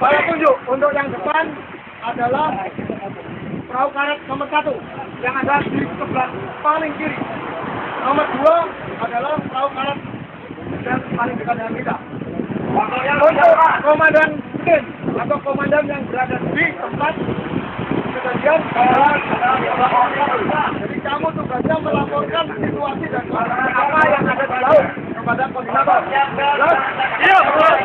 Saya tunjuk untuk yang depan adalah perahu karet nomor 1 yang ada di sebelah paling kiri. Nomor 2 adalah perahu karet yang paling dekat dengan kita. Untuk komandan tim atau komandan yang berada di tempat kejadian, jadi kamu tugasnya melaporkan situasi dan apa yang ada di laut kepada koordinator. Iya, betul.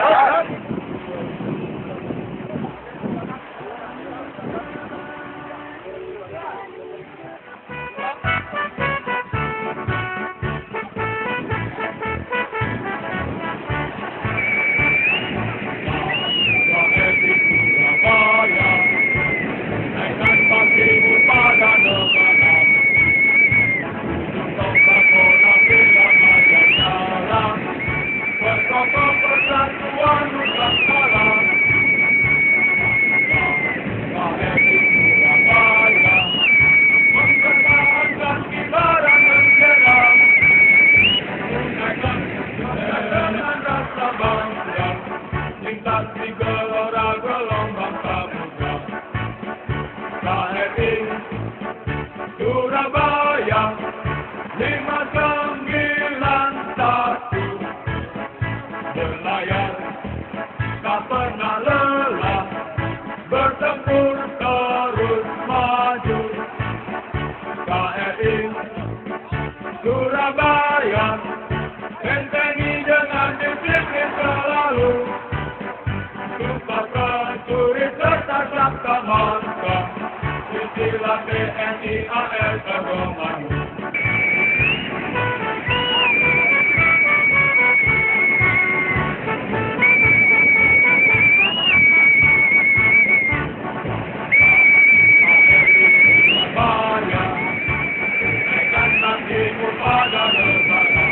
Surabaya 591 berlayar tak pernah lelah, bertempur terus maju. KRI Surabaya bentengi dengan disiplin selalu, sumpah prajurit tetap laksanakan istilah TNI AL Tegomayu. Surabaya, naikkan kakimu pada negara,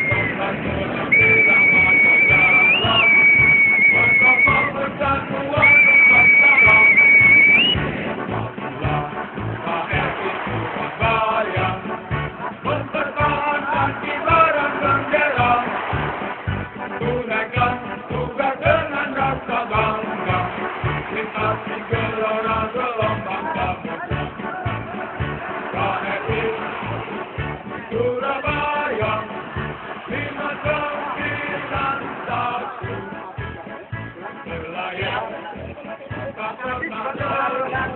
untuk nasional kita maju jalan, berkembang persatuan Nusantara. KRI Surabaya mempertahankan kibaran bendera, tunaikan tugas dengan rasa bangga, lintasi gelora gelombang samudra. KRI Surabaya 591 berlayar tak pernah lelah,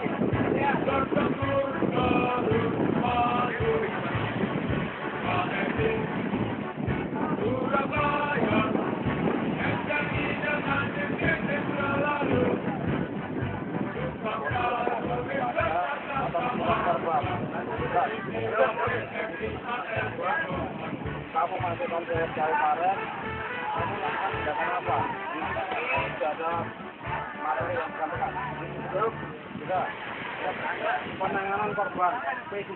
bertempur terus maju. KRI Surabaya bentengi dengan disiplin selalu, sumpah prajurit tetap laksanakan istilah TNI AL Tegomayu. Kamu masih mempunyai karet, kamu lakukan tindakan apa? Tidak ada materi yang disampaikan. Cukup? Sudah. Penanganan korban P3.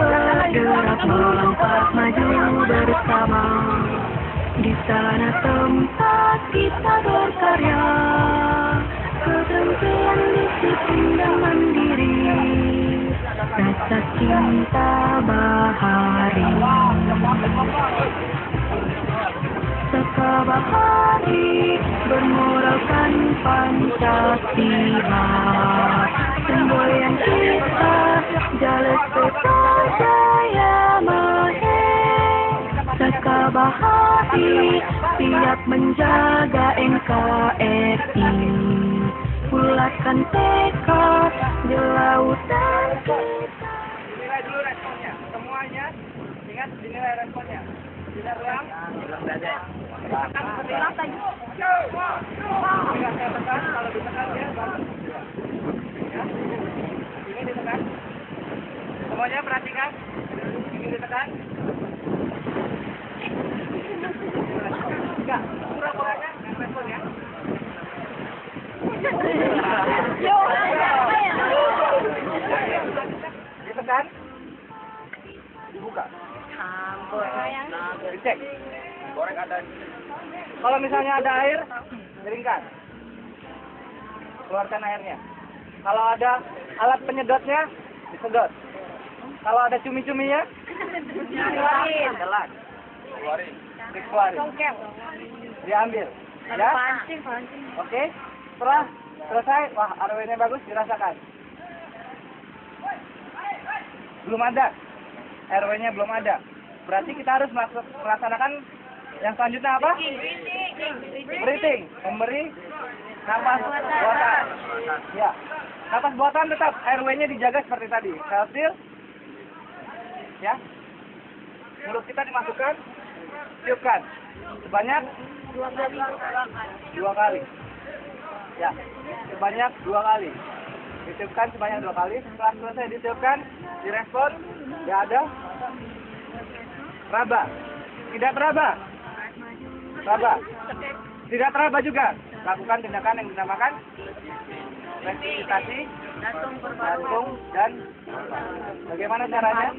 Bergerak melompat maju bersama. Di sana tempat kita berkarya, keterampilan disiplin dan mandiri, rasa cinta bahari. Saka bahari bermodalkan Pancasila, semboyan kita Jales Peta Jaya Mahe. Saka bahari siap menjaga NKRI, bulatkan tekad di lautan kita. Dinilai dulu responnya, semuanya ingat dinilai responnya. Tidak ulang. Tekan seperti ini. Ingat saya tekan, kalau ditekan dia bagus. Ya. Ini ditekan. Semuanya perhatikan. Ini ditekan. Enggak, pura-puranya yang respon ya. Ditekan. Dibuka. Dicek. Goreng ada. Kalau misalnya ada air, keringkan. Keluarkan airnya. Kalau ada alat penyedotnya, disedot. Kalau ada cumi-cuminya, dikeluarin. Keluarin. Dikeluarin. Diambil. Ya. Oke. Setelah selesai, wah RW-nya bagus, dirasakan. Belum ada. RW-nya belum ada. Berarti kita harus melaksanakan yang selanjutnya apa? Breathing. Memberi napas buatan. Ya. Napas buatan tetap RW-nya dijaga seperti tadi. Self-seal. Ya. Mulut kita dimasukkan, tiupkan. Sebanyak 2 kali. Ya. Sebanyak 2 kali. Ditiupkan sebanyak 2 kali. Setelah selesai ditiupkan, direspon, tidak ada raba. Tidak teraba. Raba. Tidak teraba juga. Lakukan tindakan yang dinamakan resusitasi jantung dan bagaimana caranya?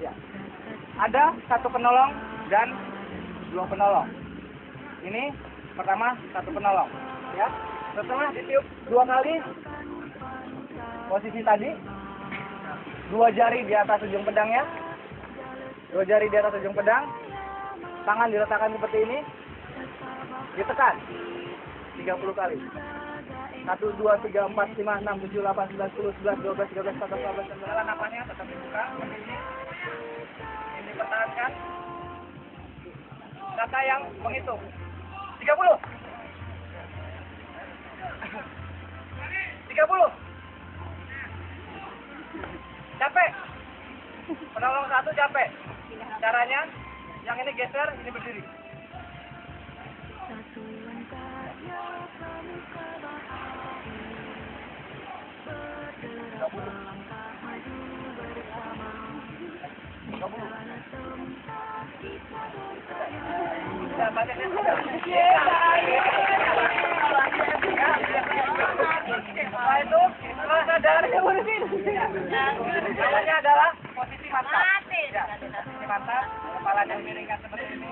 Ya. Ada 1 penolong dan 2 penolong. Ini pertama 1 penolong. Ya. Setelah ditiup 2 kali, posisi tadi 2 jari di atas ujung pedangnya, 2 jari di atas ujung pedang, tangan diletakkan seperti ini, ditekan 30 kali. 1, 2, 3, 4, 5, 6, 7, 8, 9, 10, 11, 12, 13, 14, 15, 16. Napasnya tetap dibuka seperti ini. Ini dipertahankan. Kata yang menghitung 30. 30. Capek. Penolong satu capek. Caranya, yang ini geser, ini berdiri. Satuan karya pramuka bahari, bergerak melangkah maju bersama. Di sana tempat kita berkarya. Setelah itu, setelah sadar, namanya adalah posisi mantap. Ya, posisi mantap, kepalanya miringkan seperti ini.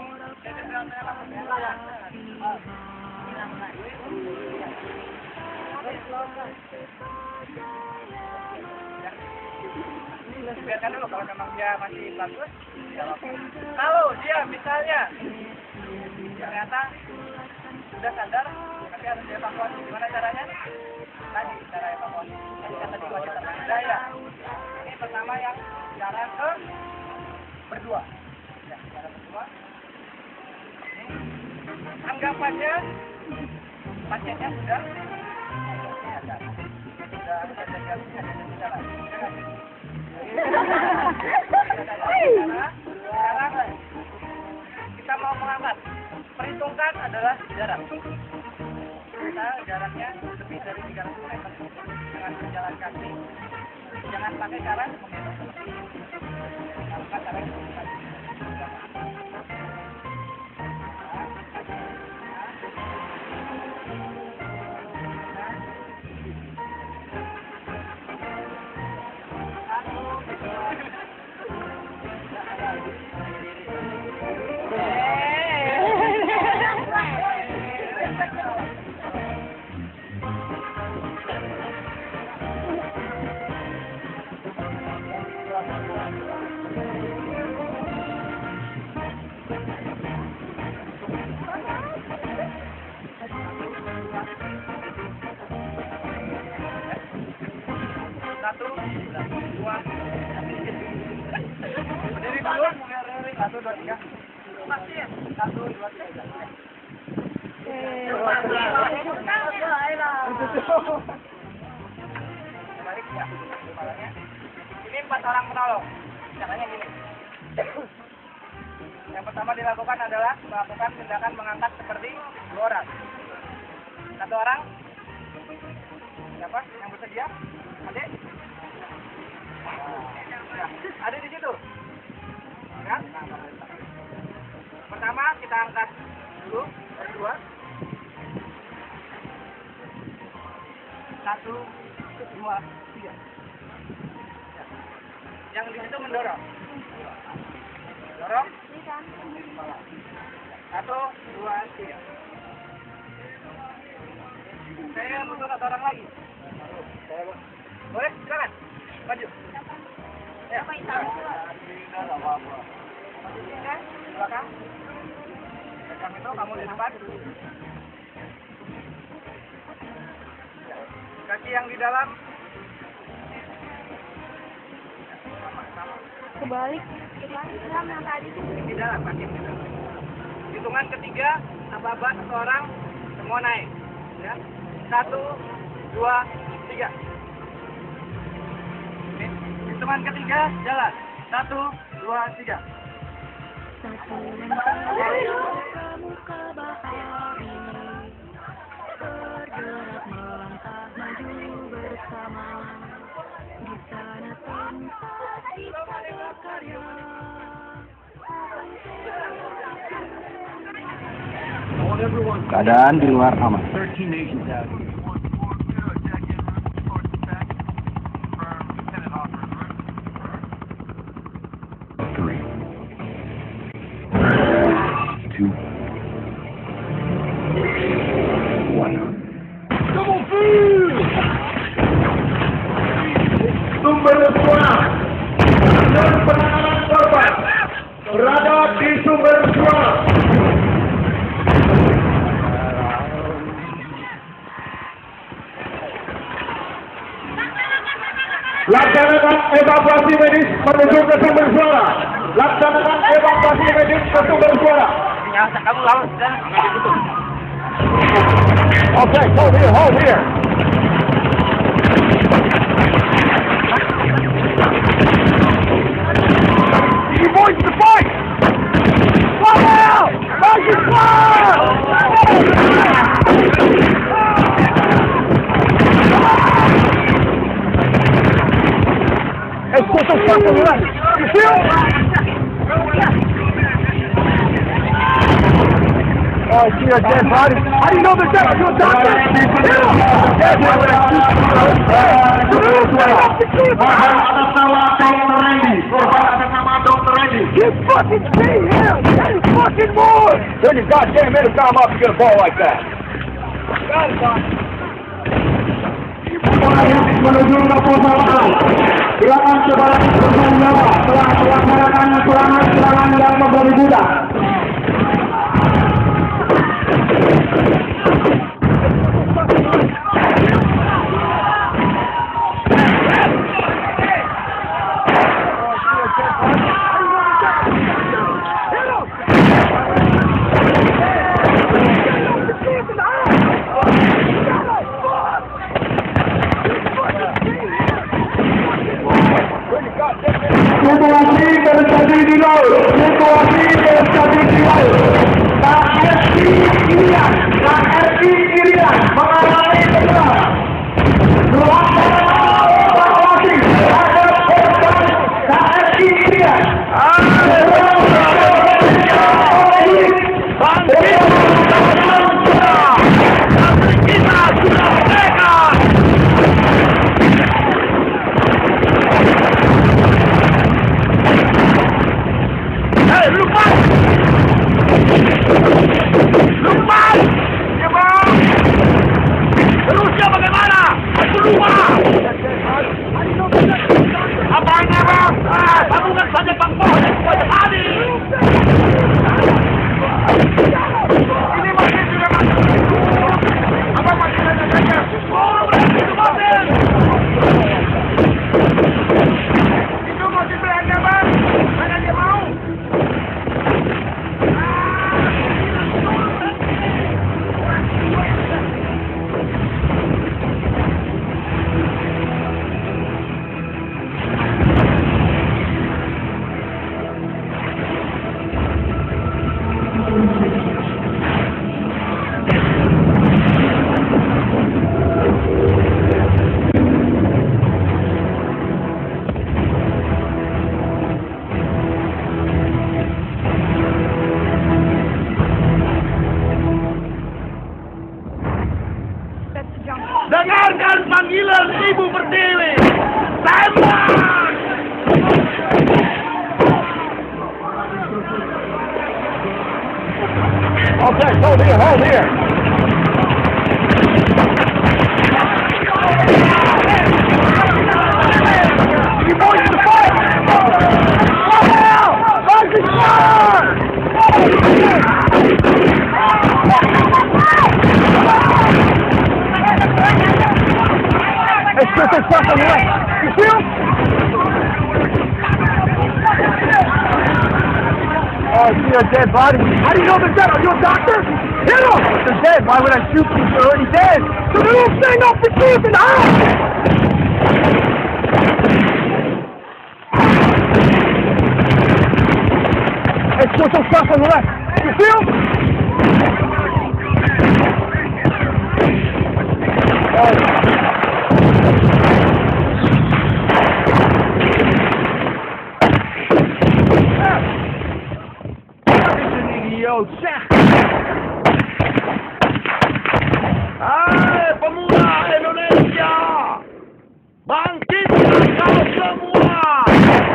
Biarkan dulu kalau memang dia masih bagus. Kalau dia misalnya ternyata sudah sadar, tapi harus dievakuasi. Gimana caranya? Tadi cara evakuasi. Tadi wajib tenang daya. Ini pertama yang cara ke berdua. Ya, cara berdua. Ini anggapannya pasiennya sudah sadar. Sudah jalan. Sekarang kita mau mengangkat. Perhitungkan adalah jarak. Kita jaraknya lebih dari 300 meter dengan berjalan kaki. Jangan pakai cara menggendong seperti ini. Lakukan cara ini. Satu, dua, berdiri dulu. 1, 2, 3. Pasti ya. 1, 2, 3. Balik ya, kepalanya. Ini 4 orang penolong. Caranya gini. Yang pertama dilakukan adalah melakukan tindakan mengangkat seperti 2 orang. 1 orang. Siapa yang bersedia? Adik? Ya, ada di situ. Ya. Pertama kita angkat dulu berdua. 1, 2, 3. Ya. Yang di situ mendorong. Dorong. 1, 2, 3. Saya butuh 1 orang lagi. Boleh, silakan. Maju. Ya. Posisikan di belakang. Belakang itu kamu di depan. Kaki yang di dalam. Kebalik. Yang tadi itu. Di dalam, kaki yang di dalam. Hitungan ketiga, aba-aba 1 orang, semua naik. Ya. 1, 2, 3. Hitungan ketiga, jalan. 1, 2, 3. Satuan karya pramuka bahari, bergerak melangkah maju bersama. Di sana tempat kita berkarya. Keadaan di luar aman. 13 nations out here. Three. 2. 1. Sumber suara dan penanganan korban berada di sumber suara. Laksanakan evakuasi medis menuju ke sumber suara. Laksanakan evakuasi medis ke sumber suara. Kamu lawan sudah. Okay, hold here. Explosive shots on the left. You feel? Oh, I see a dead body. How do you know they're dead? Are you a doctor? Dead body. You fucking see him! That is fucking more! Turn your goddamn intercom off to get a ball like that. Got it, Doc. Menuju ke pos. Silakan saudara bersenjata telah melaksanakan serangan yang memberi budak. Situasi terjadi di laut. Situasi terjadi di laut. KRI Irian mengalami kecelakaan. Evakuasi terhadap korban KRI Irian. Kita sudah merdeka. Lukman! Ya bang! Terusnya bagaimana? Keluar! Apanya bang? Sambungkan saja bang pohon yang kuat tadi! Ini masih sudah masuk! Abang masih ada saja! Oh, berhenti itu masih! Itu masih berada bang! Mana dia mau? Dengarkan panggilan Ibu Pertiwi. Tembak! Okay, hold here. You boys in the fight! Come out! Fight the fire! Let's get this stuff on the left. You feel? Oh, I see a dead body. How do you know they're dead? Are you a doctor? Hit them! They're dead. Why would I shoot them? They're already dead. So they don't stand up for truth and Let's put some stuff on the left. You feel? Hai pemuda Indonesia, bangkitlah kau semua,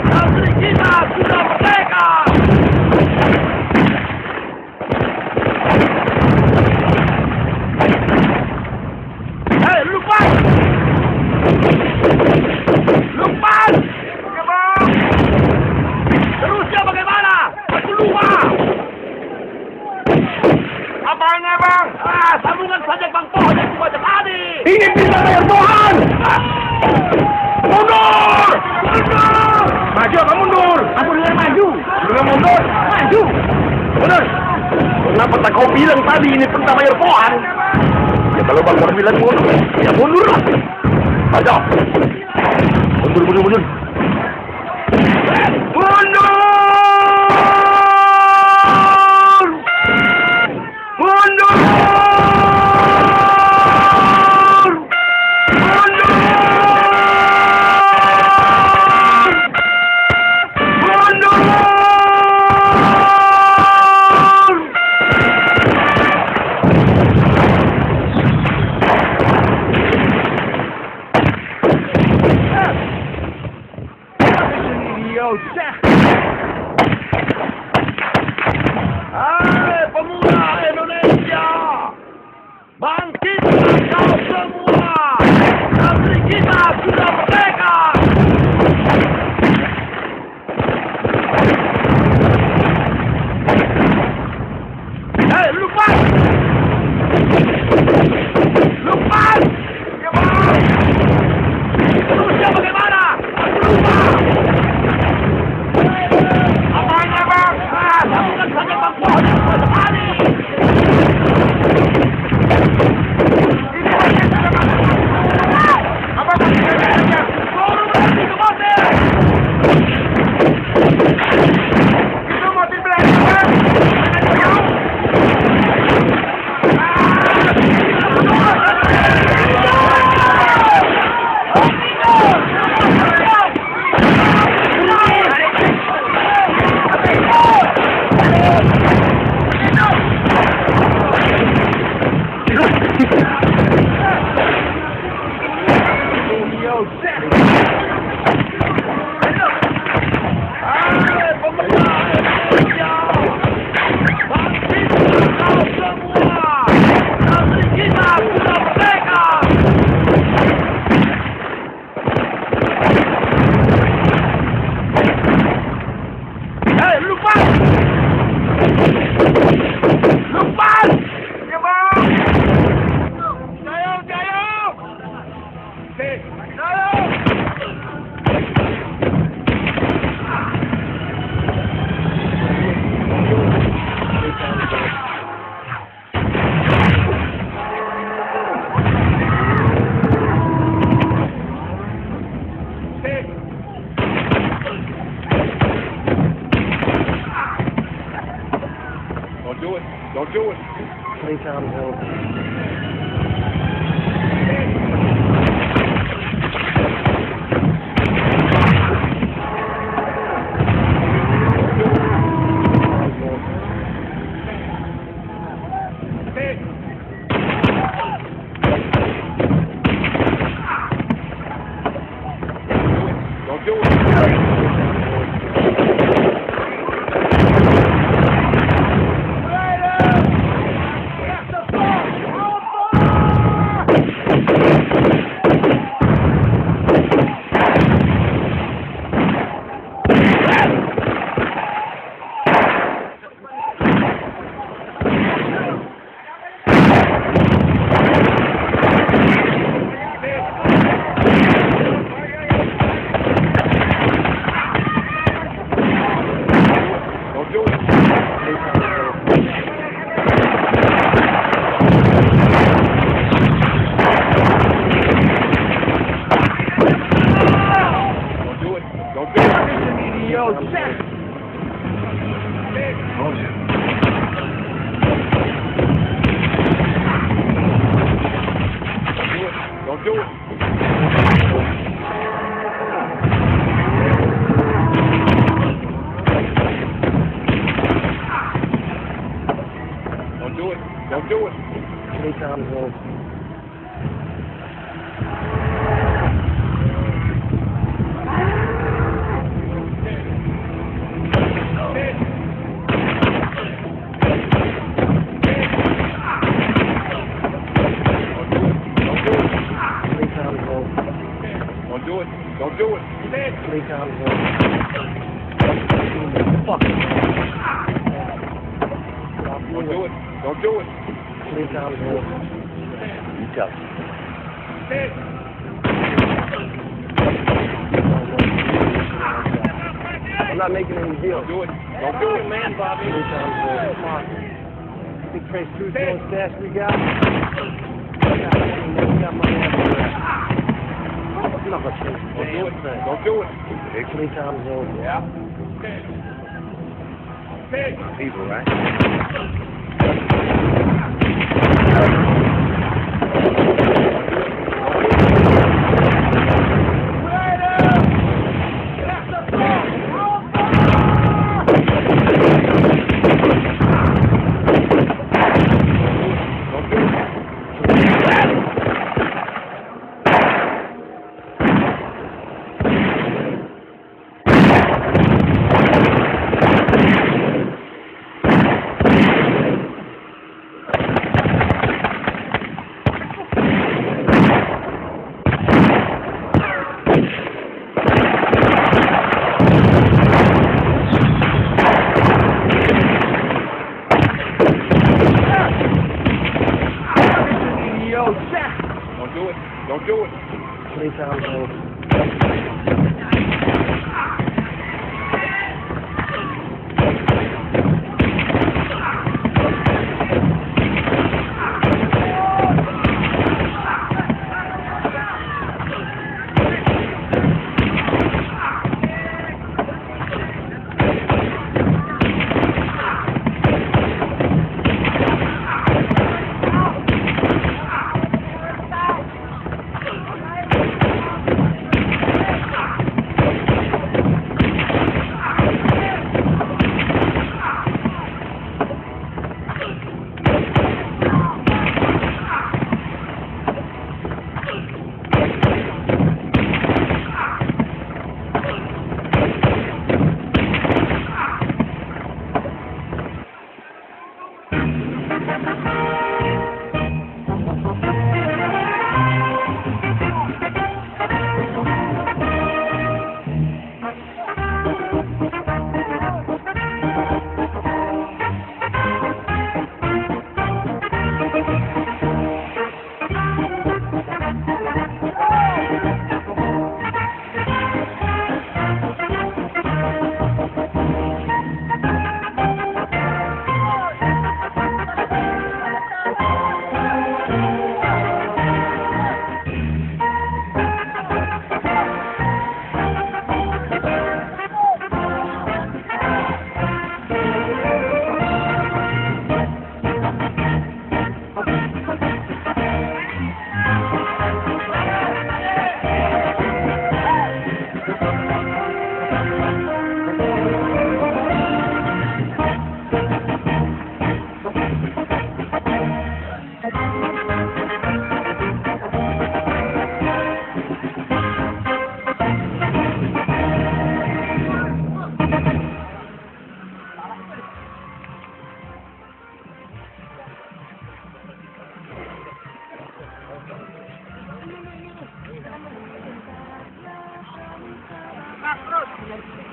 negeri kita sudah merdeka. Hei Lukman! Lukman! Ya bang! Terusnya bagaimana? Keluar! Apanya bang? Sambungan saja bang pohon yang kubaca tadi. Ini bisa bayar Tuhan! Mundur! Mundur! Maju, kamu mundur! Aku dengar maju. Belum mundur! Maju! Mundur! Kenapa tak kau bilang tadi ini tentang bayar Tuhan? Ya kalau bang Tuhan bilang mundur, ya mundur lah! Ayo! Mundur! Mundur! Indonesia. Hai pemuda Indonesia, bangkitlah kau semua, negeri kita sudah merdeka. Hei, lupas! Lupas! Ya bang! Terusnya bagaimana? Aku lupa! Apanya bang? Sambungkan saja bang pohon yang kuat sekali! Ini bagian saja bang! Apa bagian? Turun berhenti ke mobil! Itu mobil belakang bang! Don't do it. Three times over. Don't do it. Don't do it. Don't do it. Don't do it. Three times over. Three times over. Don't do it. Don't do it. Three times over. Fuck. Don't do it. Don't do it. Three times over. You tell I'm not making any deals. Don't do it. Don't do it, man, Bobby. Three times over. Come on. Big Trace Truth going stash we got. We got money everywhere. I'm not gonna chase Don't do it. damn thing. Don't do it. Three times over. Yeah. People, right?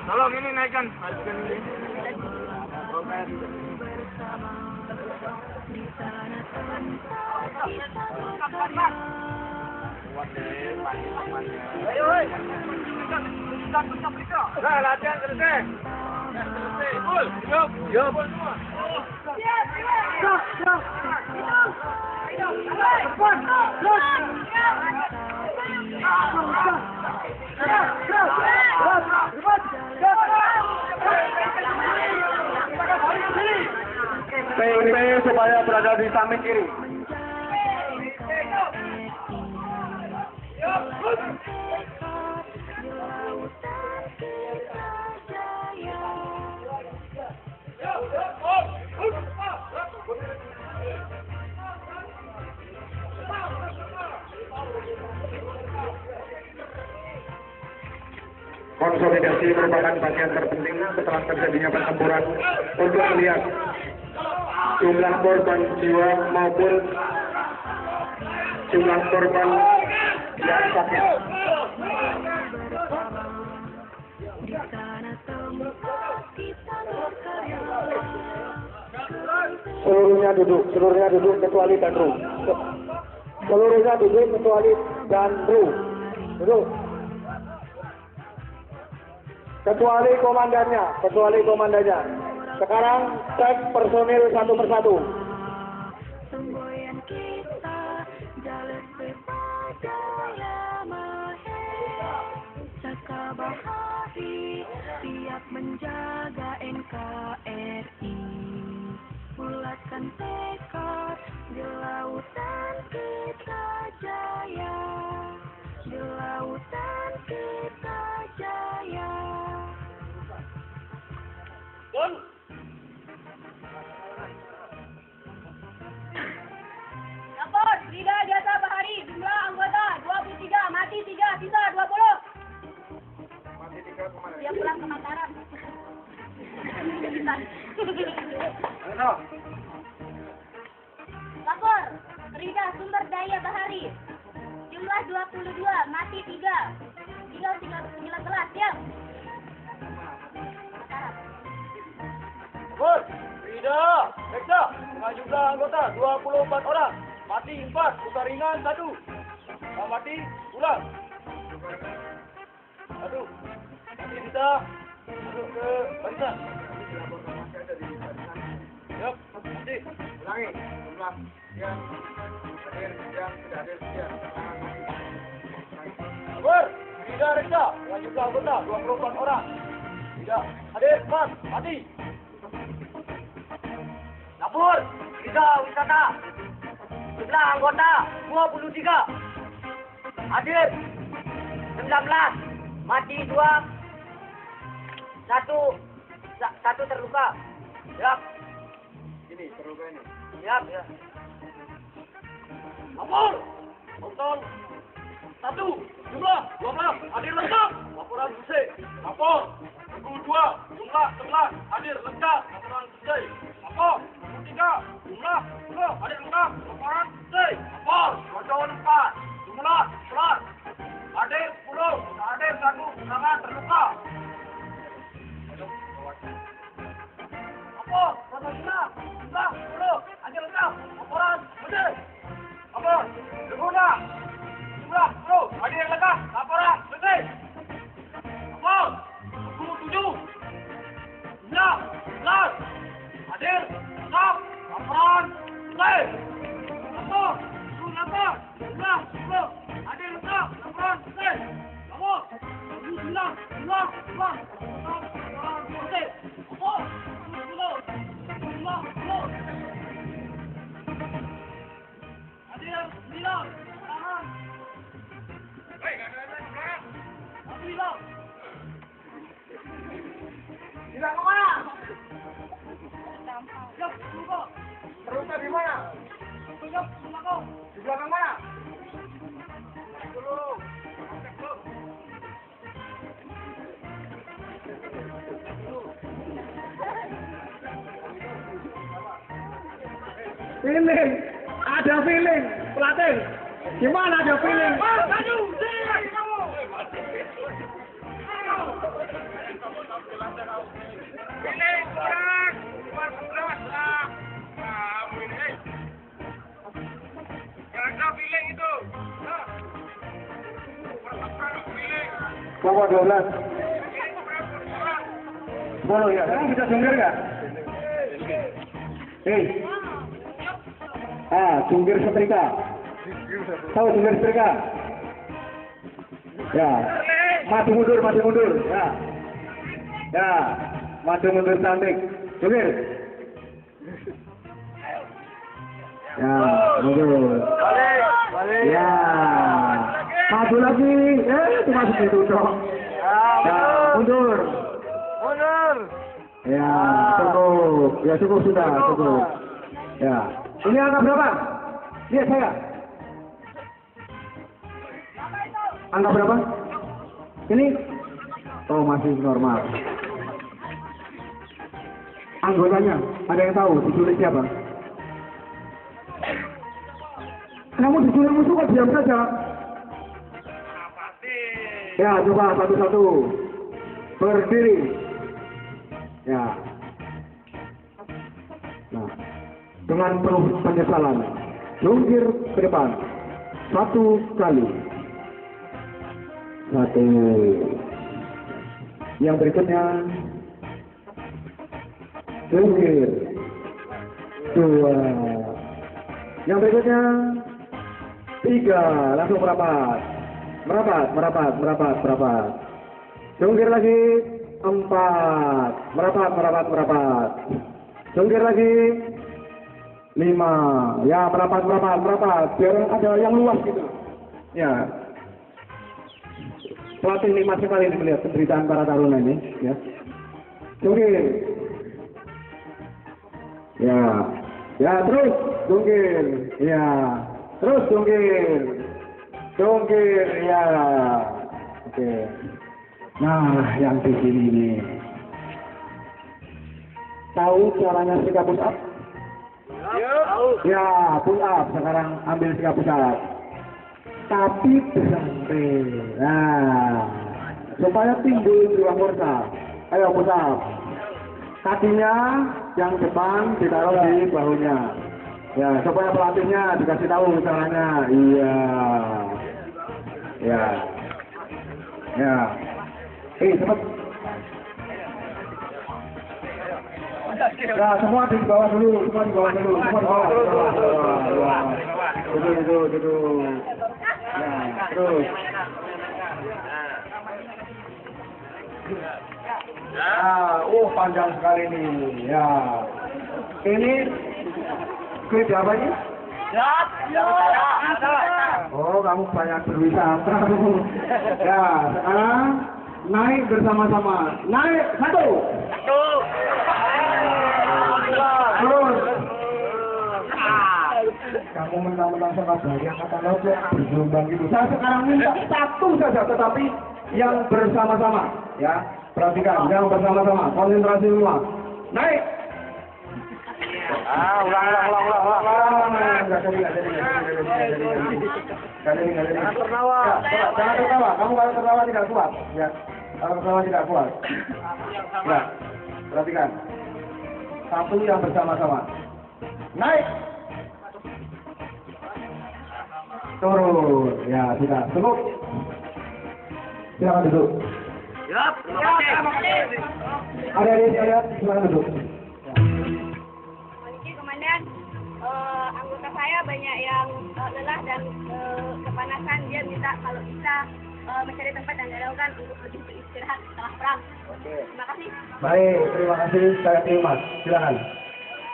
Tolong ini naikkan. Naikkan ini. Ayo, nah, latihan selesai. Selesai. Full. Yup. Yup. Siap. PIP supaya berada di samping kiri. Konsolidasi merupakan bagian terpenting setelah terjadinya pertempuran untuk melihat jumlah korban jiwa maupun jumlah korban yang sakit. Seluruhnya duduk kecuali Danru. Seluruhnya duduk kecuali Danru. Duduk. Kecuali komandannya. Sekarang cek personil satu persatu. Semboyan kita jalan berjaya maher, Saka Bahari siap menjaga NKRI. Bulatkan tekad di lautan kita jaya, di lautan kita jaya. Lapor, Frida Jasa Bahari, jumlah anggota 23, mati 3, sisa 20. Siap pulang ke Mataram. Lapor, Frida Sumber Daya Bahari, jumlah 22, mati 3, tinggal 19, siap. Mataram. Bur, Frida, Reksa, dengan jumlah anggota 24 orang, mati 4, luka ringan 1. Yang mati, pulang. 1. Mati kita, masuk ke barisan. Yap, mati. Ulangi, jumlah yang hadir, yang tidak hadir, sekian. Bur, Frida, Reksa, dengan jumlah anggota 24 orang. Tidak hadir, 4, mati. Lapor, Frida Wisata, jumlah anggota 23, hadir 19, mati 2, 1 terluka. Siap. Ini terluka ini. Siap, ya. Lapor, tonton 1, jumlah 12, hadir lengkap. Laporan selesai. Lapor, Tunggu 2, jumlah 11, hadir lengkap. Laporan selesai. Lapor, 3, jumlah 10, hadir lengkap. Laporan selesai. Lapor, Rojon 4, jumlah 11, hadir 10, hadir 1, sangat terluka. Oh, Rasulullah, jumlah 10, hadir lengkap, laporan, bersih. Apa? Berguna. Jumlah 10, hadir lengkap, laporan, bersih. Apa? 27, 9, hadir lengkap, laporan, bersih. Apa? 28, 10, hadir lengkap, laporan, bersih. Apa? 29, 10, laporan, bersih. Apa? 10. Hadir, 9, tahan. Baik, ada. Alhamdulillah. Hilang kemana? Siap, tunggu. Terusnya di mana? Siap, tunggu. Di belakang mana? Dulu. Feeling, ada feeling, pelatih. Gimana ada feeling? Maju, kamu. Ini kurang, 14 lah. Kamu ini. Jangan kau feeling itu. Feeling. Pokok 12. Ini kurang. 10 ya. Sekarang bisa jungkir nggak? Hei. Jungkir setrika. Tahu jungkir setrika? Ya. Maju mundur. Ya. Ya. Maju mundur cantik. Jungkir. Ya, mundur. Balik. Ya. Maju lagi. Cuma segitu dong. Ya, mundur. Mundur. Ya, cukup. Ya, cukup sudah, cukup. Ya. Ini angka berapa? Lihat saya. Angka berapa? Ini? Oh, masih normal. Anggotanya, ada yang tahu diculik siapa? Kamu diculik musuh kok diam saja? Ya, coba satu-satu. Berdiri. Ya. Nah, dengan penuh penyesalan, jungkir ke depan. 1 kali. 1. Yang berikutnya, jungkir. 2. Yang berikutnya, 3. Langsung merapat. Merapat. Jungkir lagi. 4. Merapat. Jungkir lagi. 5. Ya, merapat. Biar ada yang luas gitu. Ya. Pelatih nikmat sekali melihat penderitaan para taruna ini. Ya. Jungkir. Ya. Ya, terus. Jungkir. Ya. Terus jungkir. Ya. Oke. Nah, yang di sini nih. Tahu caranya sikap push up? Ya, push up. Sekarang ambil sikap push up. Tapi berhenti. Nah, supaya timbul jiwa murka. Ayo push up. Kakinya yang depan ditaruh di bahunya. Ya, supaya pelatihnya dikasih tahu caranya. Iya. Ya. Ya. Cepat. Nah, semua di bawah dulu. Duduk. Nah, terus. Panjang sekali nih. Ya. Ini klip apa ini? Oh, kamu banyak berwisata. Ya, sekarang naik bersama-sama. Naik 1. Terus. Kamu mentang-mentang Surabaya kata Lobo bergelombang gitu. Saya sekarang minta 1 saja, tetapi yang bersama-sama. Ya, perhatikan, yang bersama-sama. Konsentrasi semua. Naik. Ulang. Nggak jadi. Jangan tertawa. Kamu kalau tertawa tidak kuat. Ya, kalau tertawa tidak kuat. Ya, perhatikan. satu yang bersama-sama. Naik. Turun. Ya, sudah. Cukup. Silakan duduk. Siap, terima kasih. Adik-adik sekalian, silakan duduk. Polisi Komandan, anggota saya banyak yang lelah dan kepanasan. Dia minta kalau bisa mencari tempat yang dilakukan untuk lebih beristirahat setelah perang. Terima kasih. Baik, terima kasih. Saya terima. Silakan.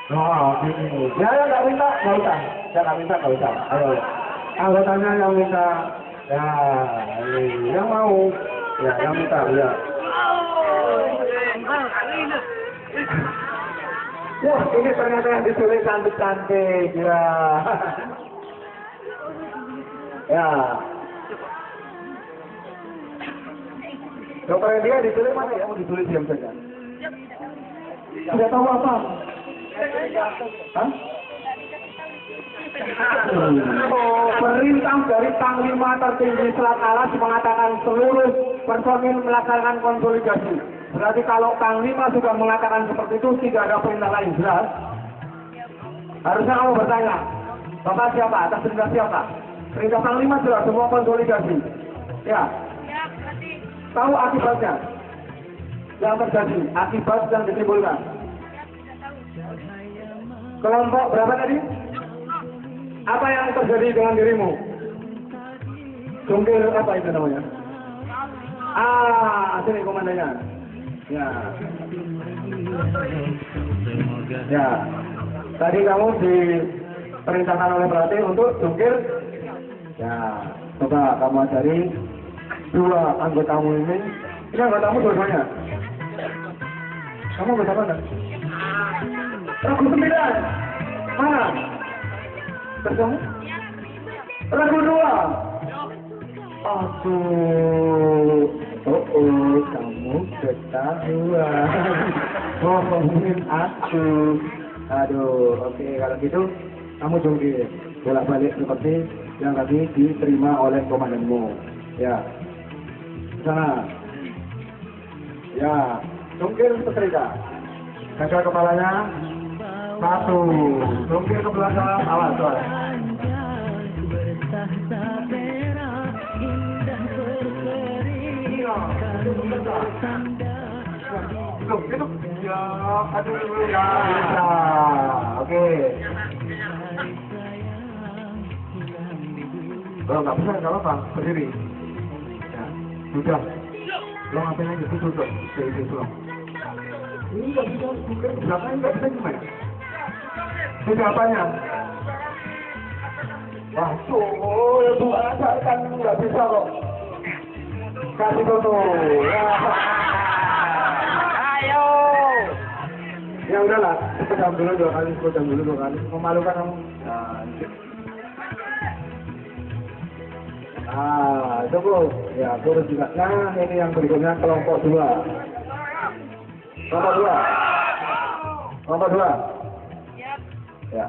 Oh, ini. Ya, nggak minta, nggak usah. Saya nggak minta, nggak usah. Ayo. Anggotanya yang minta. Ya, ini. Yang mau. Ya, yang minta. Ya. Wah, ini ternyata yang ditulis cantik-cantik. Ya. Ya. Dokter dia ditulis mana ya? Mau ditulis diam saja. Tidak tahu apa? Hah? Perintah dari Panglima Tertinggi Selat Alas mengatakan seluruh personil melaksanakan konsolidasi. Berarti kalau Panglima sudah mengatakan seperti itu, tidak ada perintah lain, jelas? Harusnya kamu bertanya, Bapak siapa? Atas perintah siapa? Perintah Panglima jelas, semua konsolidasi. Ya. Tahu akibatnya yang terjadi, akibat yang ditimbulkan. Kelompok berapa tadi? Apa yang terjadi dengan dirimu? Jungkir apa itu namanya? Sini komandannya. Ya. Ya. Tadi kamu diperintahkan oleh pelatih untuk jungkir. Ya. Coba kamu ajari dua anggotamu ini. Ini anggotamu dua-duanya. Kamu anggota mana? Ragu 9. Mana? Berkamu? Ragu 2. Aduh. Kamu ketahuan. Ngomongin aku. Aduh, oke, kalau gitu kamu jungkir. Bolak-balik seperti yang tadi diterima oleh komandanmu. Ya. Sana. Ya. Jungkir setrika. Jaga kepalanya. 1. Jungkir ke belakang. Awas, awas. Itu. Ya. Aduh. Ya. Oke. Kalau nggak bisa, nggak apa-apa. Berdiri. Ya. Sudah. Lo ngapain aja? Tutup. Itu. Ini nggak bisa. Belakangnya nggak bisa gimana? Sudah apanya? Wah, ya Tuhan ajarkan nggak bisa kok. Kasih foto. Ya. Ayo. Ya udahlah, sepedam dulu 2 kali, memalukan kamu. Cukup. Ya, turun juga. Nah, ini yang berikutnya kelompok 2. Kelompok 2. Ya.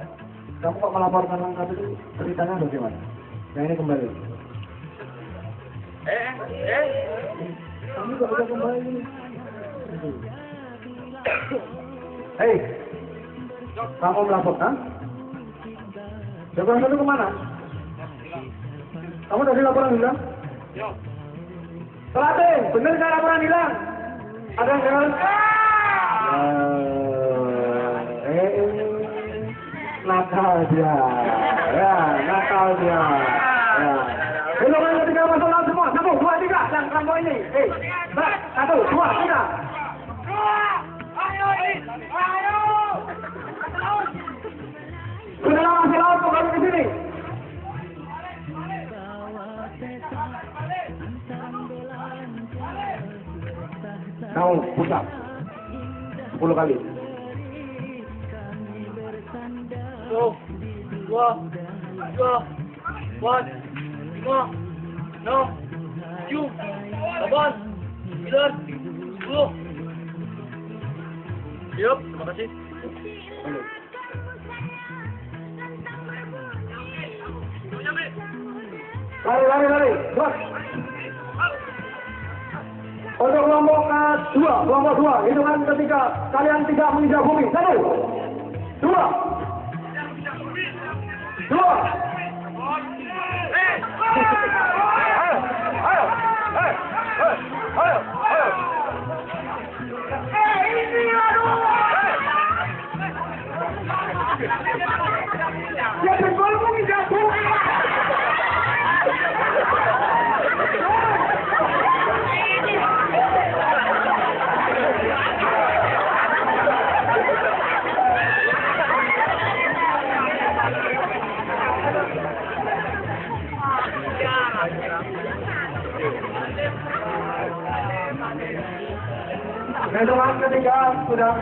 Kamu kok melaporkan langkah itu? Ceritanya bagaimana? Yang ini kembali. Kamu gak bisa kembali ini. Hei, kamu melaporkan? Jagoan satu kemana? Kamu tadi laporan hilang? Pelatih, bener nggak laporan hilang? Ada yang jalan? Nakal dia. Ya, nakal dia. Ya. Golongan ketiga masalah semua. 1, 2, 3. Dan kelompok ini. 1, 2, 3. Sudah lama masih laut kembali ke sini. Kamu pusat 10 kali. 2, 1, 5, 6, 7, 8, 9, 10. Siap, terima kasih. Lari. Buat. Untuk kelompok kelompok 2, hitungan ketiga, kalian tidak menginjak bumi. 1, 2, 2. Ya betul menginjak bumi. Hitungan ketiga sudah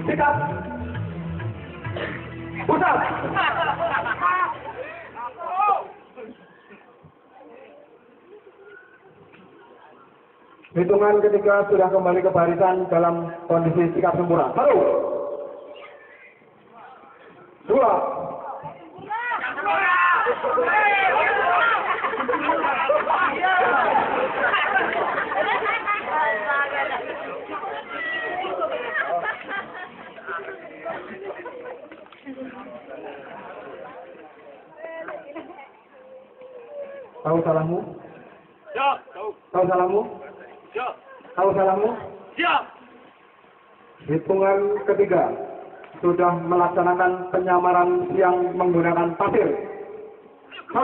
sikap pusat. Hitungan ketiga sudah kembali ke barisan dalam kondisi sikap sempurna. 1, 2. Tahu salahmu? Siap. Tahu. Tahu salahmu? Siap. Tahu salahmu? Siap. Hitungan ketiga sudah melaksanakan penyamaran yang menggunakan pasir. 1,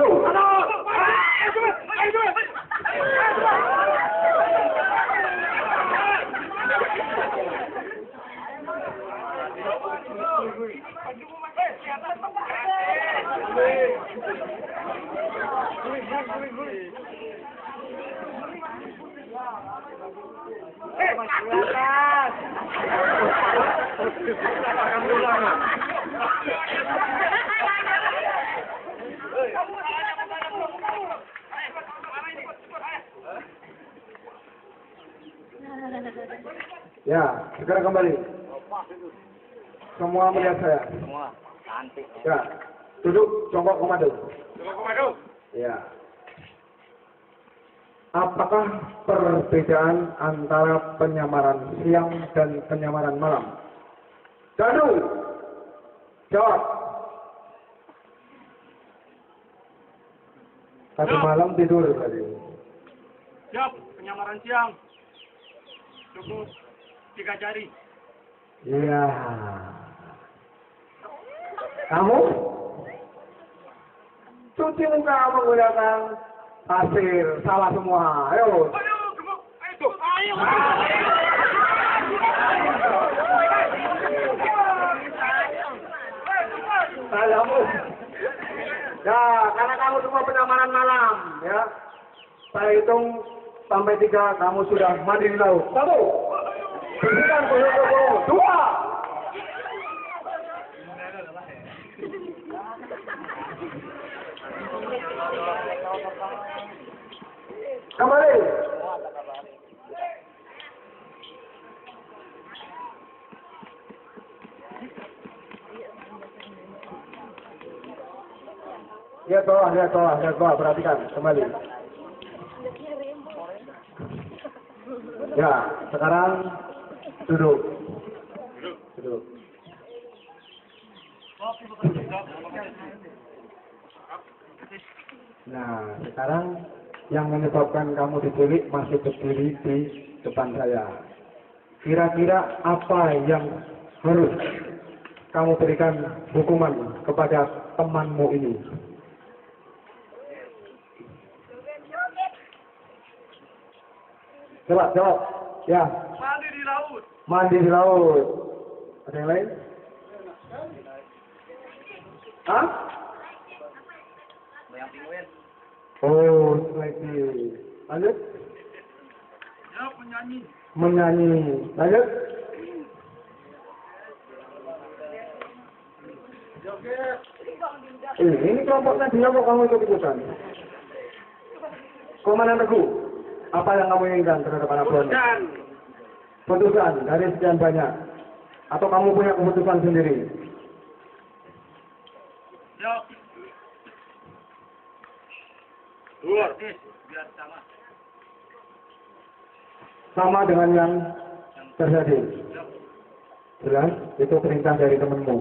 ya, segera kembali. Semua melihat saya. Semua cantik. Ya, duduk, jongkok komando. Komando. Ya. Apakah perbedaan antara penyamaran siang dan penyamaran malam? Danu, jawab. Tadi malam tidur tadi. Siap. Penyamaran siang. Cukup 3 jari. Iya. Kamu? Cuci muka menggunakan pasir, salah semua. Ayo. Kamu. Ya, karena kamu semua penyamaran malam, ya. Saya hitung sampai 3, kamu sudah mandi di laut. 1, bersihkan kulit-kulit. 2. Kembali. Lihat bawah, perhatikan, kembali. Ya, sekarang duduk. Nah, sekarang yang menyebabkan kamu diculik masih berdiri di depan saya. Kira-kira apa yang harus kamu berikan hukuman kepada temanmu ini? Jawab. Ya. Mandi di laut. Mandi di laut. Ada yang lain? Hah? Bayang penguin. Oh, lagi. Lanjut. Ya, penyanyi. Menyanyi. Lanjut. Ini kelompoknya dia kok kamu ikut-ikutan. Komandan Teguh, apa yang kamu inginkan terhadap anak buahnya? Putusan dari sekian banyak. Atau kamu punya keputusan sendiri? Siap. Keluar. Biar sama. sama dengan yang terjadi. Jelas, itu perintah dari temanmu.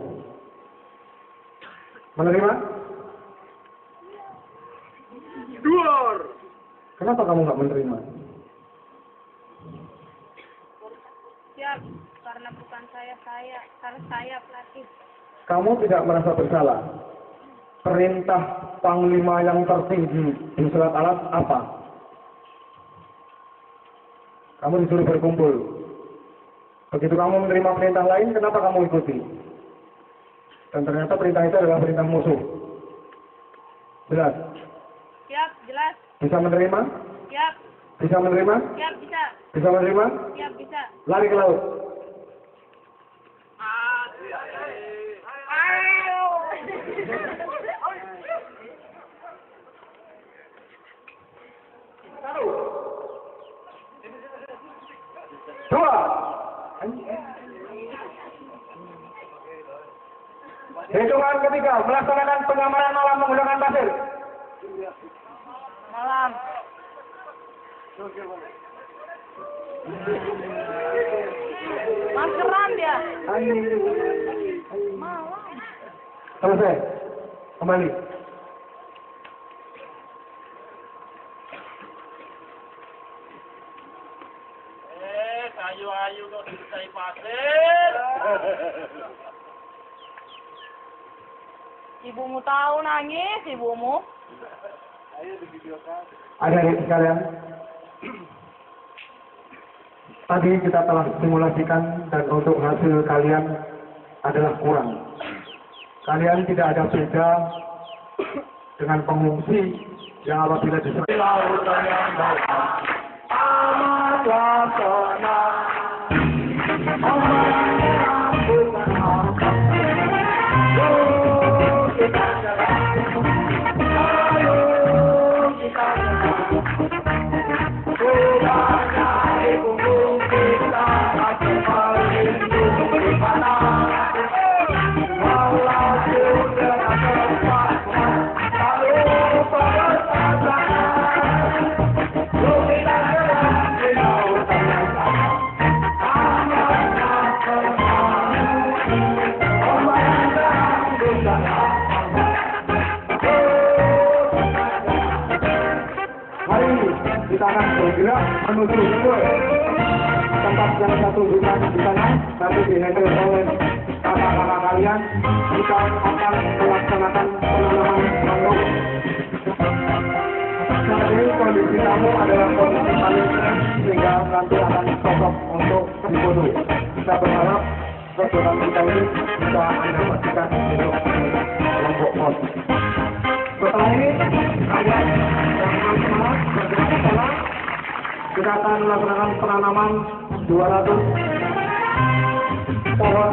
Menerima? Duar. Kenapa kamu nggak menerima? Siap, karena bukan saya, karena saya pelatih. Kamu tidak merasa bersalah. Perintah panglima yang tertinggi di surat alat apa? Kamu disuruh berkumpul. Begitu kamu menerima perintah lain, kenapa kamu ikuti? Dan ternyata perintah itu adalah perintah musuh. Jelas? Siap, jelas. Bisa menerima? Siap, Bisa menerima? siap, bisa. Bisa menerima? Siap, bisa. Lari ke laut. Dua. Hitungan ketiga, melaksanakan pengamanan malam menggunakan pasir. Malam. Maskeran dia. Selesai. Kembali. Kayu-ayu kau disertai pasir. Ibumu tahu nangis, ibumu. Adik-adik sekalian, tadi kita telah simulasikan dan untuk hasil kalian adalah kurang. Kalian tidak ada beda dengan pengungsi yang apabila diserang lautan yang dalam amatlah tenang. Kita akan bergerak menuju ke tempat yang satu di sana, satu dihandle oleh kakak-kakak kalian. Kita akan melaksanakan penanaman mangrove. Saat ini kondisi kamu adalah kondisi paling stres sehingga nanti akan cocok untuk difoto. Kita berharap kebetulan kita ini bisa Anda pastikan untuk kelompok pos. Setelah ini kalian jangan semangat bergerak ke sana. Kita akan melaksanakan penanaman 200 pohon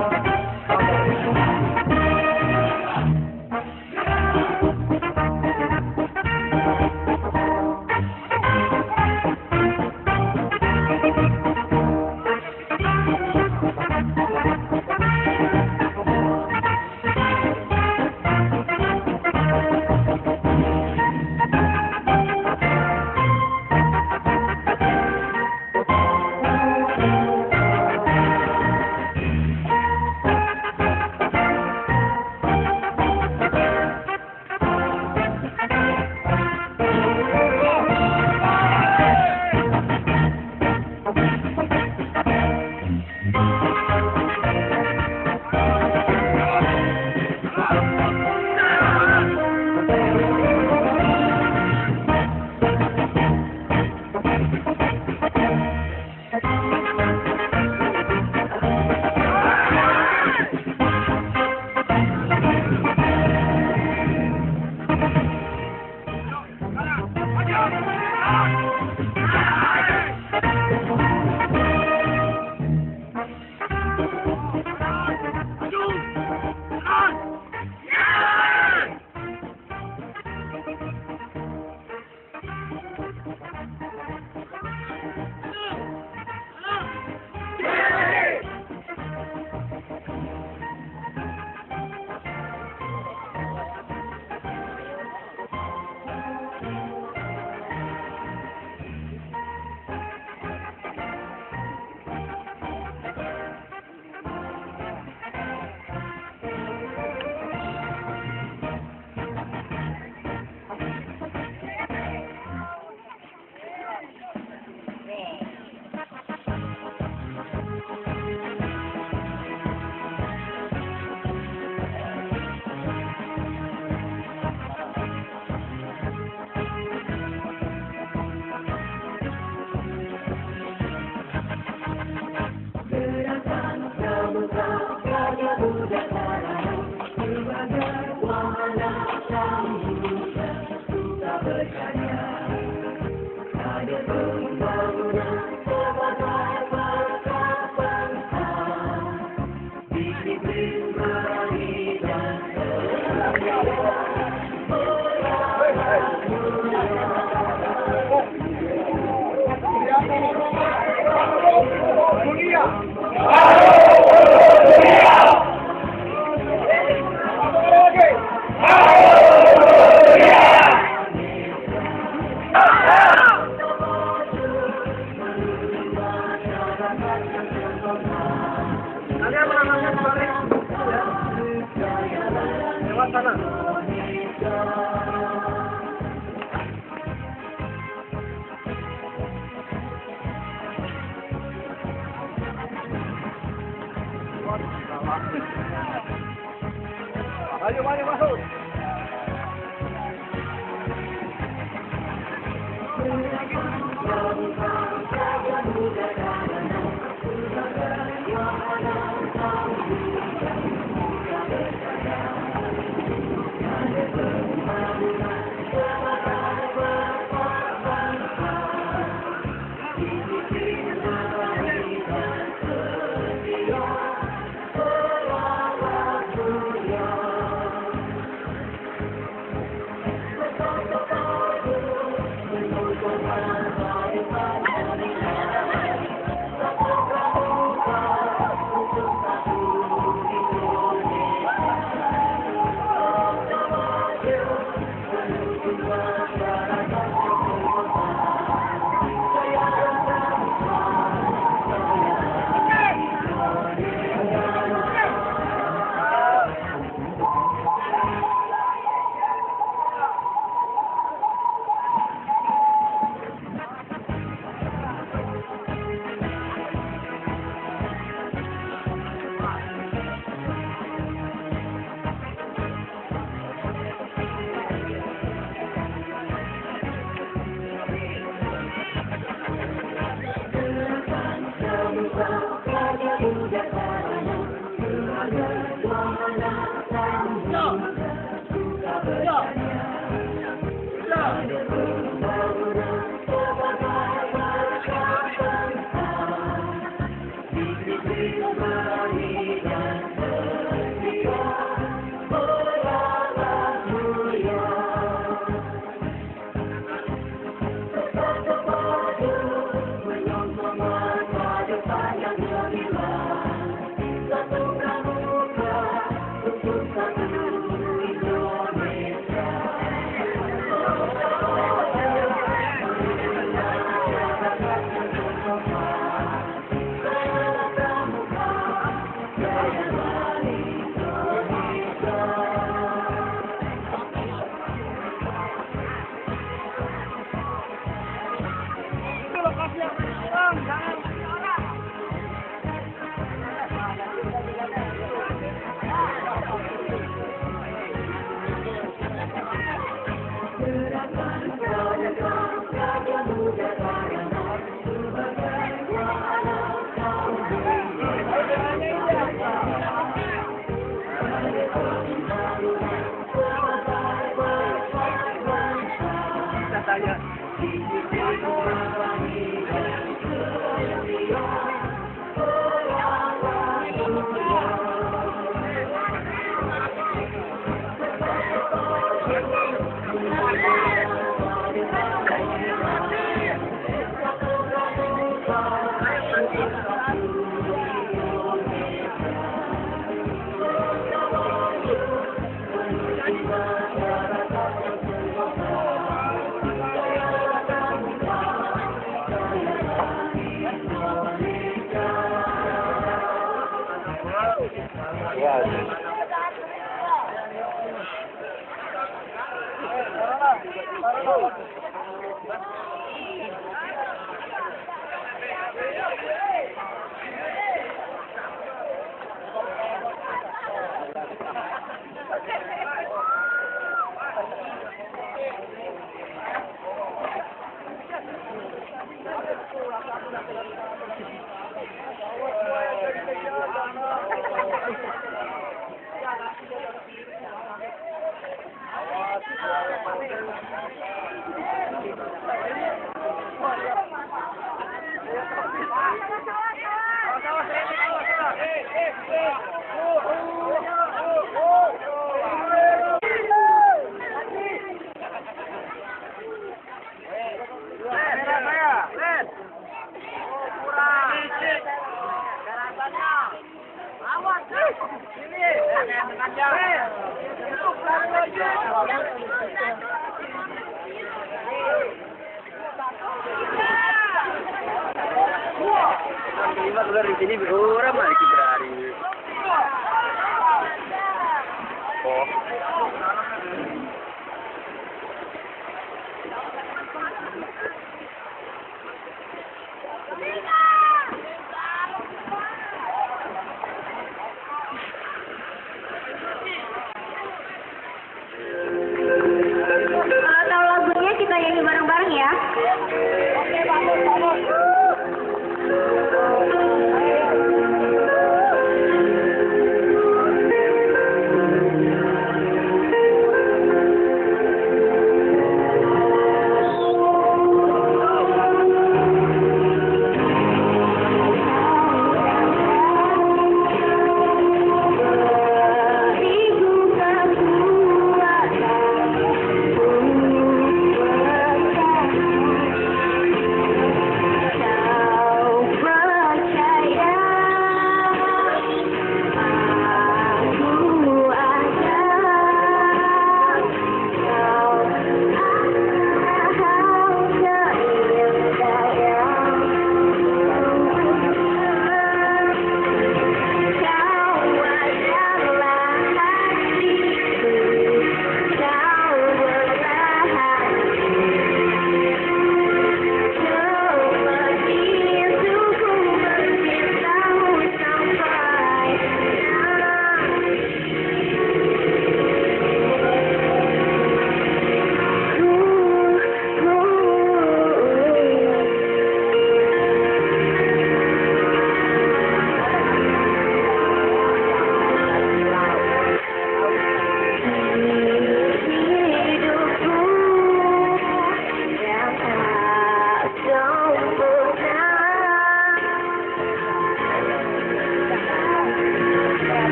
Maju, maju, masuk. Di sini berapa lagi berhari? Oh.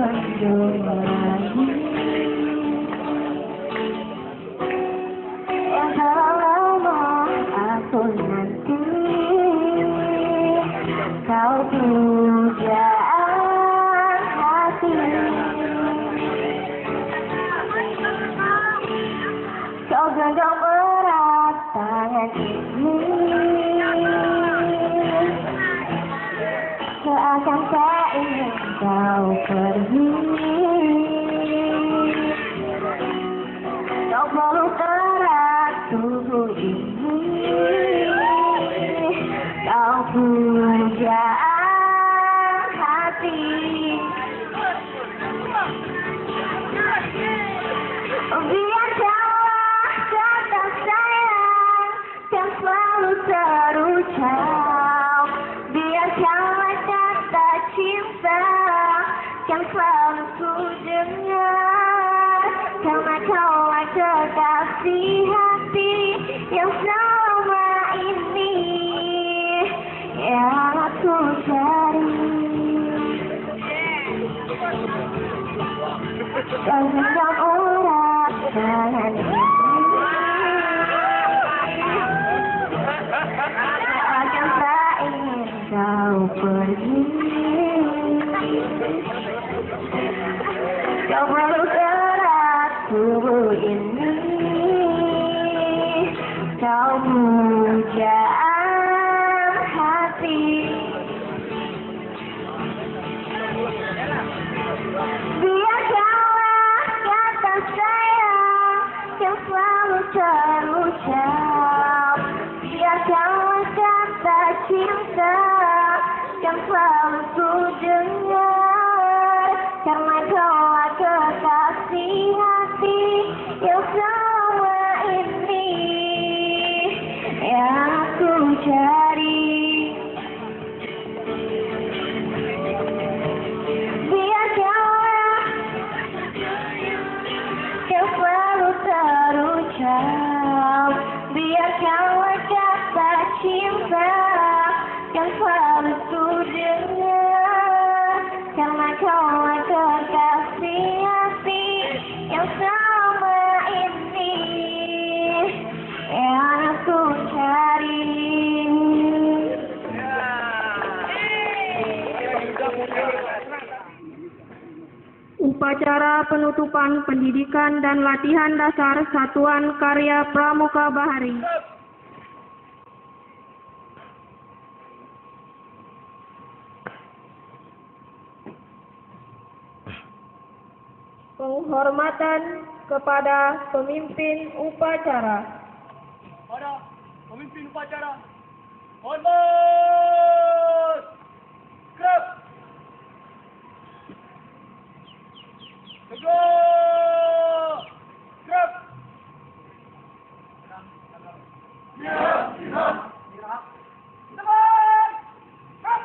kunjung lagi. Lama aku nanti kau pujaan hati. Kau genggam erat tangan ini, seakan tak ingin kau pergi. Kau peluk erat tubuh ini, kau pujaan hati. Biarkanlah kata sayang yang selalu terucap. Biarkanlah kata cinta yang selalu ku dengar. Karena kaulah kekasih hati yang selama ini yang aku cari. Kau genggam erat tangan ini, akan tak ingin kau pergi. Kau peluk erat tubuh ini, kau pujaan hati. Biarkanlah kata sayang yang selalu terucap. Biarkanlah kata cinta yang selalu ku dengar. Karena kaulah kekasih hati yang selama ini yang aku cari. Biarkanlah yang selalu terucap. Biarkanlah kata cinta yang selalu ku dengar. Karena kaulah kekasih hati yang selama ini yang aku cari. Upacara penutupan pendidikan dan latihan dasar Satuan Karya Pramuka Bahari. Penghormatan kepada pemimpin upacara. Pada pemimpin upacara, hormat. Gerak. Tegak. Gerak. Diam. Diam. Teman. Gerak.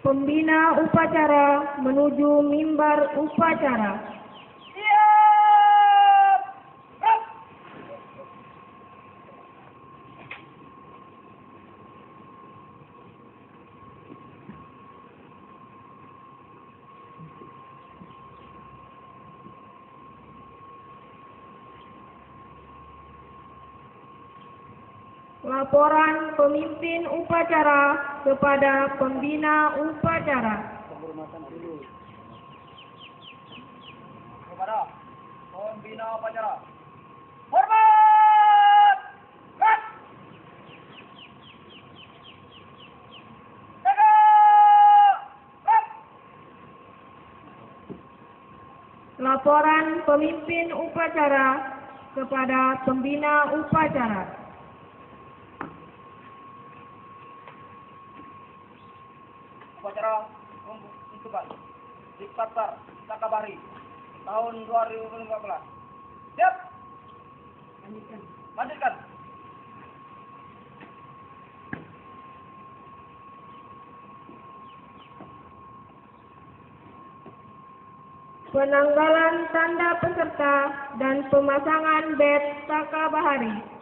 Pembina upacara menuju mimbar upacara. Laporan pemimpin upacara kepada pembina upacara. Kepada pembina upacara, hormat. Gerak. Tegak. Gerak. Laporan pemimpin upacara kepada pembina upacara. Upacara pembentukan Diktator Takabari tahun 2015. Siap. Lanjutkan. penanggalan tanda peserta, dan pemasangan badge Saka Bahari.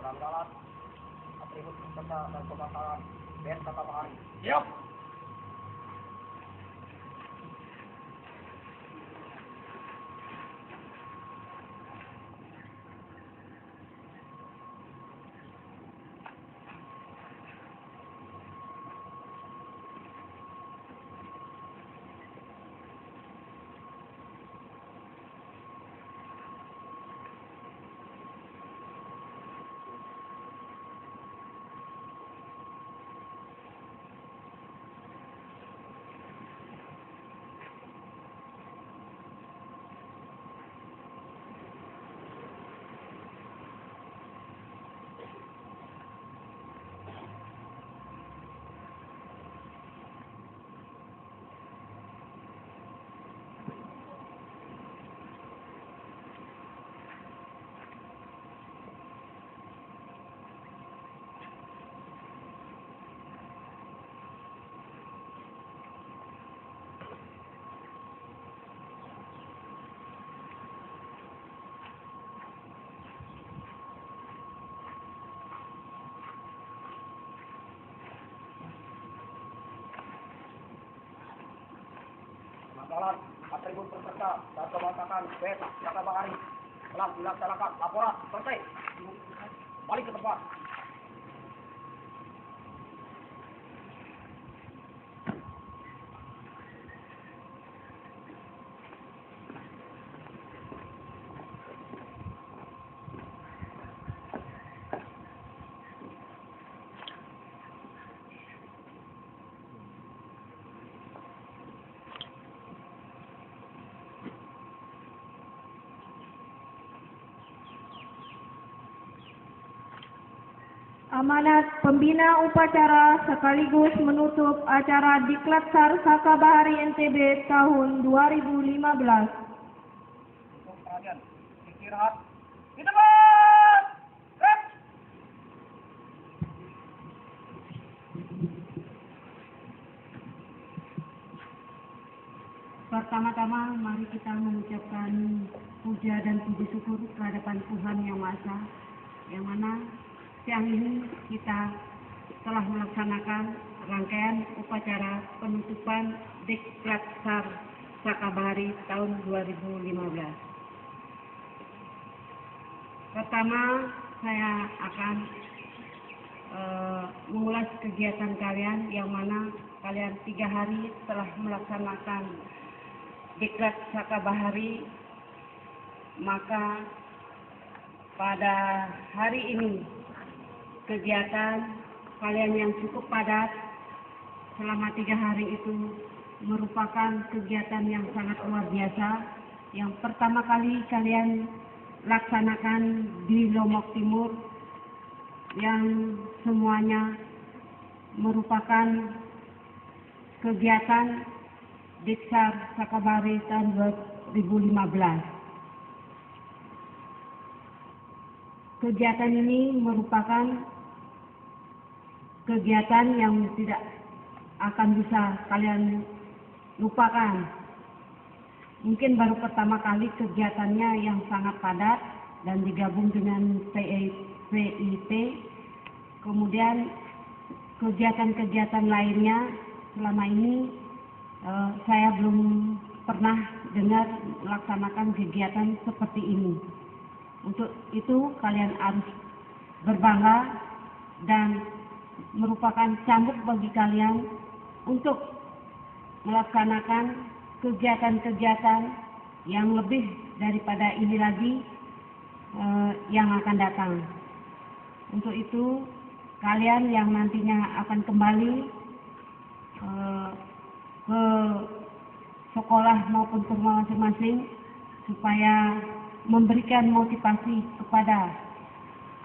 Penanggalan atribut peserta dan pemasangan badge Saka Bahari. Siap. Penanggalan atribut peserta dan pemasangan badge Saka Bahari telah dilaksanakan. Laporan selesai. Balik ke tempat. Amanat pembina upacara sekaligus menutup acara Diklat-Sar Saka Bahari NTB tahun 2015. Untuk perhatian, istirahat. Di tempat. Rep. Pertama-tama mari kita mengucapkan puja dan puji syukur kehadapan Tuhan Yang Maha Esa, yang mana siang ini kita telah melaksanakan rangkaian upacara penutupan Diklat-Sar Saka Bahari tahun 2015. Pertama, saya akan mengulas kegiatan kalian, yang mana kalian 3 hari telah melaksanakan Diklat Saka Bahari. Maka pada hari ini kegiatan kalian yang cukup padat selama 3 hari itu merupakan kegiatan yang sangat luar biasa. Yang pertama kali kalian laksanakan di Lombok Timur, yang semuanya merupakan kegiatan Diksar Saka Bahari tahun 2015. Kegiatan ini merupakan kegiatan yang tidak akan bisa kalian lupakan. Mungkin baru pertama kali kegiatannya yang sangat padat dan digabung dengan PIP. Kemudian kegiatan-kegiatan lainnya selama ini saya belum pernah dengar melaksanakan kegiatan seperti ini. Untuk itu kalian harus berbangga dan merupakan cambuk bagi kalian untuk melaksanakan kegiatan-kegiatan yang lebih daripada ini lagi yang akan datang. Untuk itu kalian yang nantinya akan kembali ke sekolah maupun ke rumah masing-masing, supaya memberikan motivasi kepada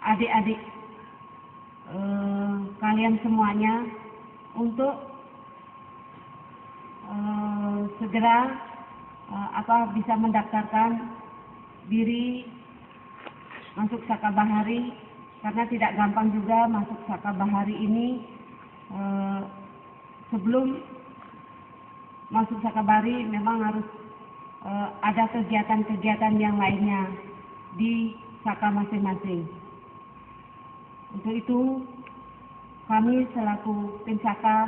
adik-adik kalian semuanya untuk segera bisa mendaftarkan diri masuk Sakabahari, karena tidak gampang juga masuk Sakabahari ini. Sebelum masuk Sakabahari memang harus ada kegiatan-kegiatan yang lainnya di Saka masing-masing. Untuk itu kami selaku tim Saka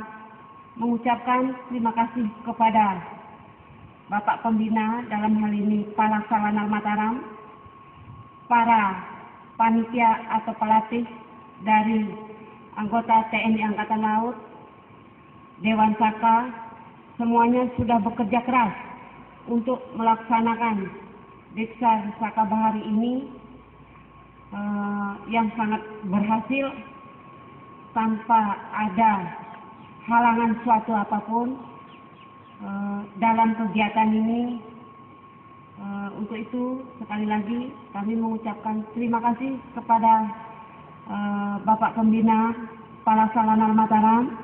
mengucapkan terima kasih kepada Bapak Pembina, dalam hal ini Palaksana Mataram, para panitia atau pelatih dari anggota TNI Angkatan Laut, Dewan Saka, semuanya sudah bekerja keras untuk melaksanakan Diksar Sakabahari ini yang sangat berhasil tanpa ada halangan suatu apapun dalam kegiatan ini. Untuk itu sekali lagi kami mengucapkan terima kasih kepada Bapak Pembina Palaksana Mataram,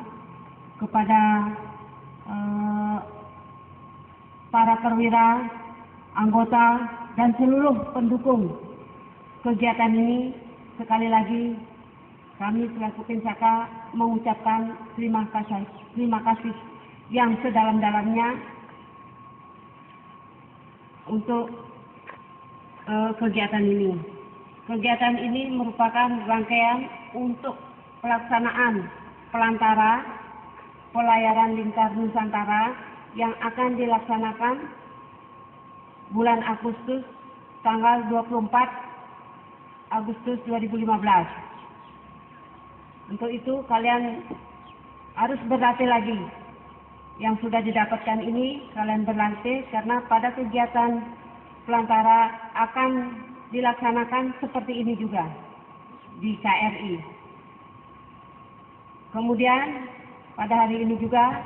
kepada para perwira, anggota, dan seluruh pendukung kegiatan ini. Sekali lagi kami selaku tim Saka mengucapkan terima kasih yang sedalam-dalamnya untuk kegiatan ini. Kegiatan ini merupakan rangkaian untuk pelaksanaan pelantara pelayaran lingkar Nusantara yang akan dilaksanakan bulan Agustus, tanggal 24 Agustus 2015. Untuk itu kalian harus berlatih lagi. Yang sudah didapatkan ini kalian berlatih, karena pada kegiatan pelantara akan dilaksanakan seperti ini juga di KRI. Kemudian pada hari ini juga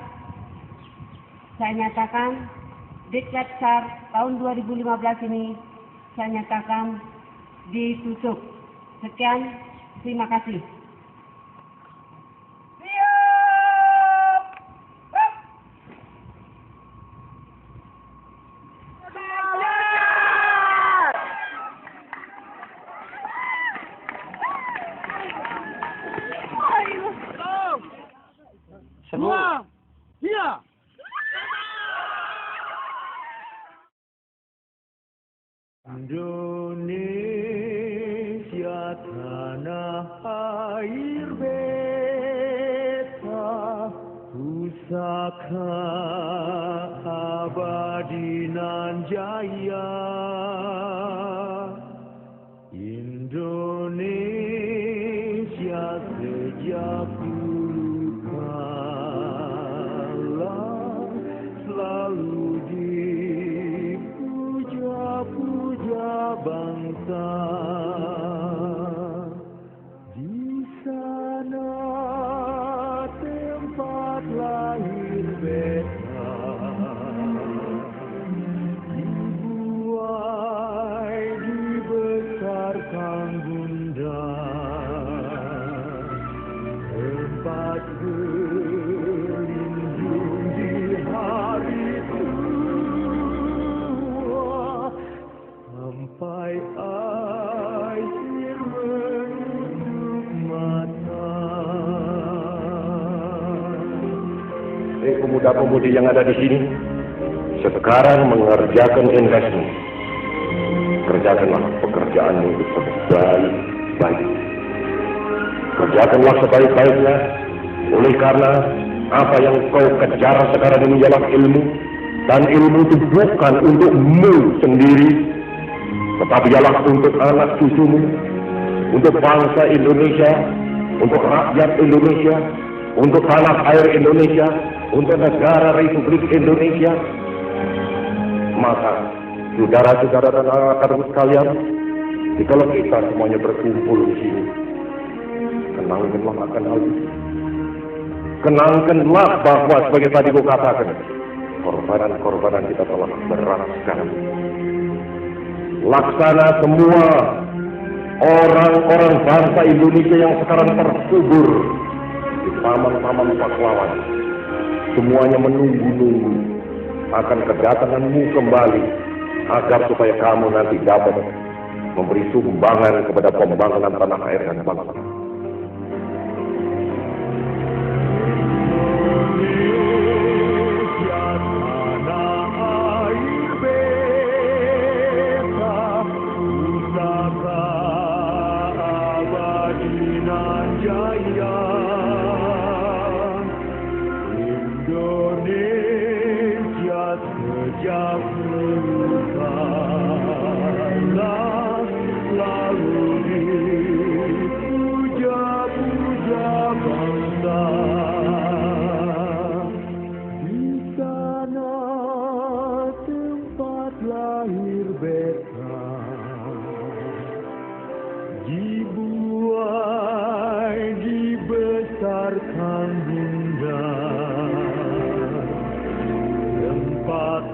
saya nyatakan Diksar tahun 2015 ini saya nyatakan ditutup. Sekian, terima kasih. Semua, iya. Indonesia tanah air beta, pusaka abadi nan jaya. Indonesia sejak dulu kala selalu dipuja-puja bangsa. Di sana tempat lahir beta, dibuai dibesarkan bunda, tempat berlindung di hari tua, sampai akhir menutup mata. Pemuda-pemudi yang ada di sini sekarang mengerjakan investment. Kerjakanlah pekerjaanmu itu sebaik-baik. Kerjakanlah sebaik-baiknya, oleh karena apa yang kau kejar sekarang ini ialah ilmu, dan ilmu itu bukan untukmu sendiri, tetapi ialah untuk anak cucumu, untuk bangsa Indonesia, untuk rakyat Indonesia, untuk tanah air Indonesia, untuk negara Republik Indonesia. Maka saudara-saudara dan anak-anak sekalian, jikalau kita semuanya berkumpul di sini, kenangkanlah akan hal itu. Kenangkanlah bahwa sebagai tadi ku katakan, korbanan-korbanan kita telah berat sekali. laksana semua orang-orang bangsa Indonesia yang sekarang terkubur di taman-taman pahlawan. Semuanya menunggu-nunggu akan kedatanganmu kembali, agar supaya kamu nanti dapat memberi sumbangan kepada pembangunan tanah air dan bangsa. Tempat